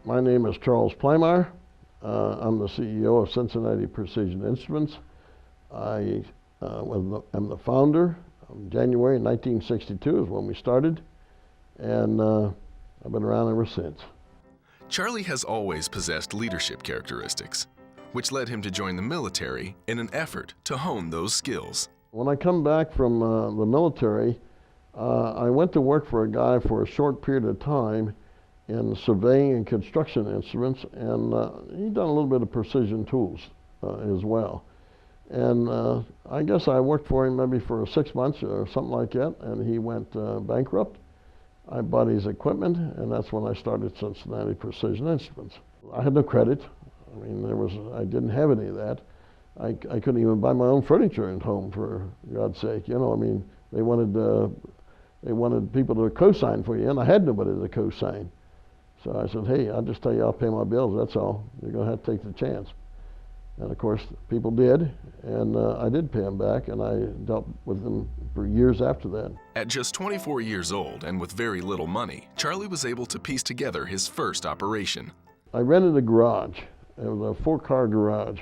My name is Charles Plymire. I'm the CEO of Cincinnati Precision Instruments. I am the founder. January 1962 is when we started, and I've been around ever since. Charlie has always possessed leadership characteristics, which led him to join the military in an effort to hone those skills. When I come back from the military, I went to work for a guy for a short period of time in surveying and construction instruments, and he'd done a little bit of precision tools as well. And I guess I worked for him maybe for 6 months or something like that, and he went bankrupt. I bought his equipment, and that's when I started Cincinnati Precision Instruments. I had no credit. I mean, I didn't have any of that. I couldn't even buy my own furniture at home, for God's sake. You know, I mean, they wanted people to co-sign for you, and I had nobody to co-sign. So I said, hey, I'll just tell you I'll pay my bills, that's all. You're going to have to take the chance. And of course, people did, and I did pay them back, and I dealt with them for years after that. At just 24 years old and with very little money, Charlie was able to piece together his first operation. I rented a garage. It was a 4-car garage.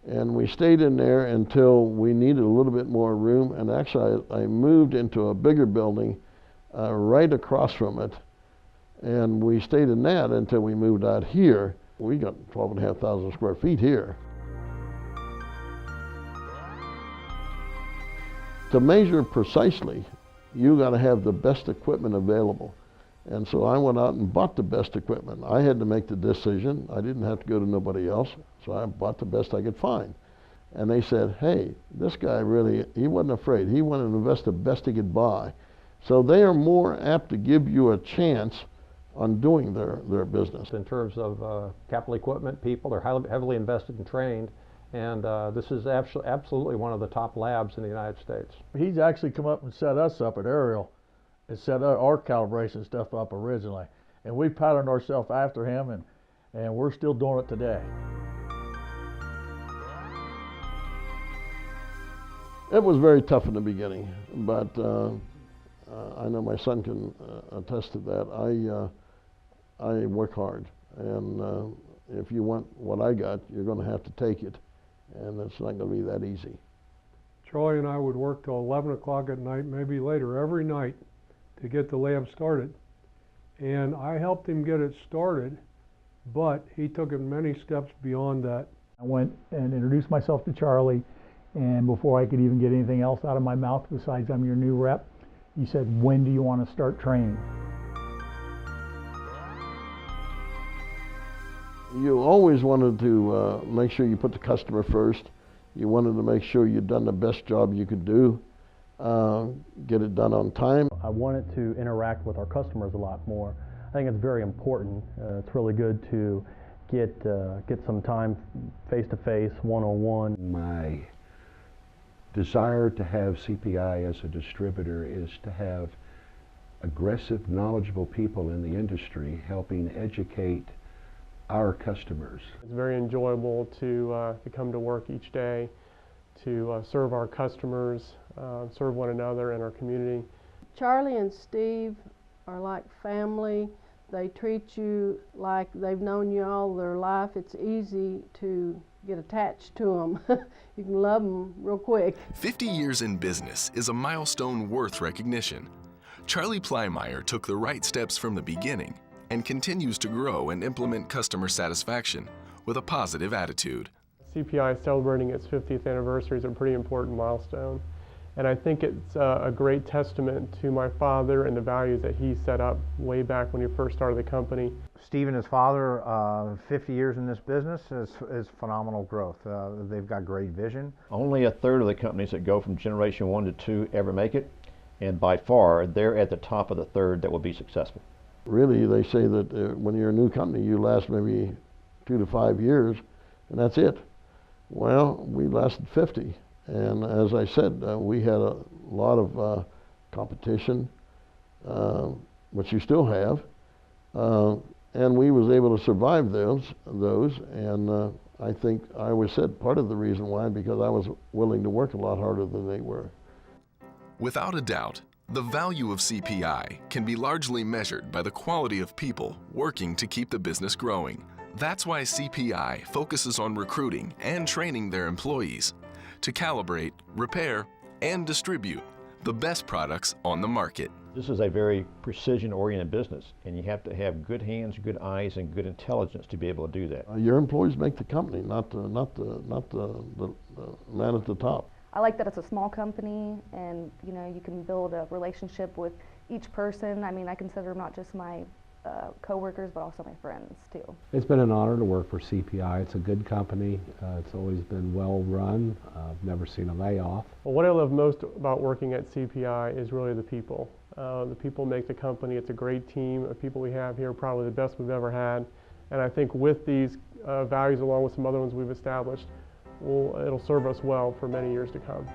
And we stayed in there until we needed a little bit more room, and actually I moved into a bigger building right across from it. And we stayed in that until we moved out here. We got 12,500 square feet here. To measure precisely, you got to have the best equipment available. And so I went out and bought the best equipment. I had to make the decision. I didn't have to go to nobody else. So I bought the best I could find. And they said, hey, this guy really, he wasn't afraid. He wanted to invest the best he could buy. So they are more apt to give you a chance on doing their business. In terms of capital equipment, people, they're heavily invested and trained, and this is absolutely one of the top labs in the United States. He's actually come up and set us up at Ariel and set our calibration stuff up originally, and we patterned ourselves after him, and we're still doing it today. It was very tough in the beginning, but I know my son can attest to that. I work hard, and if you want what I got, you're going to have to take it, and it's not going to be that easy. Charlie and I would work till 11 o'clock at night, maybe later, every night to get the lab started. And I helped him get it started, but he took it many steps beyond that. I went and introduced myself to Charlie, and before I could even get anything else out of my mouth besides "I'm your new rep," he said, "When do you want to start training?" You always wanted to make sure you put the customer first. You wanted to make sure you'd done the best job you could do, get it done on time. I wanted to interact with our customers a lot more. I think it's very important. It's really good to get some time face-to-face, one-on-one. My desire to have CPI as a distributor is to have aggressive, knowledgeable people in the industry helping educate our customers. It's very enjoyable to come to work each day, to serve our customers, serve one another and our community. Charlie and Steve are like family. They treat you like they've known you all their life. It's easy to get attached to them. You can love them real quick. 50 years in business is a milestone worth recognition. Charlie Plymire took the right steps from the beginning and continues to grow and implement customer satisfaction with a positive attitude. CPI celebrating its 50th anniversary is a pretty important milestone. And I think it's a great testament to my father and the values that he set up way back when he first started the company. Steve and his father, 50 years in this business is phenomenal growth. They've got great vision. Only a third of the companies that go from generation 1 to 2 ever make it, and by far they're at the top of the third that will be successful. Really, they say that when you're a new company, you last maybe 2 to 5 years, and that's it. Well, we lasted 50. And as I said, we had a lot of competition, which you still have, and we was able to survive those. And I think I always said part of the reason why, because I was willing to work a lot harder than they were. Without a doubt, The value of CPI can be largely measured by the quality of people working to keep the business growing. That's why CPI focuses on recruiting and training their employees to calibrate, repair, and distribute the best products on the market. This is a very precision-oriented business, and you have to have good hands, good eyes, and good intelligence to be able to do that. Your employees make the company, not the man at the top. I like that it's a small company, and you can build a relationship with each person. I mean, I consider them not just my co-workers, but also my friends too. It's been an honor to work for CPI. It's a good company. It's always been well run. I've never seen a layoff. Well, what I love most about working at CPI is really the people. The people make the company. It's a great team of people we have here, probably the best we've ever had. And I think with these values, along with some other ones we've established, it'll serve us well for many years to come.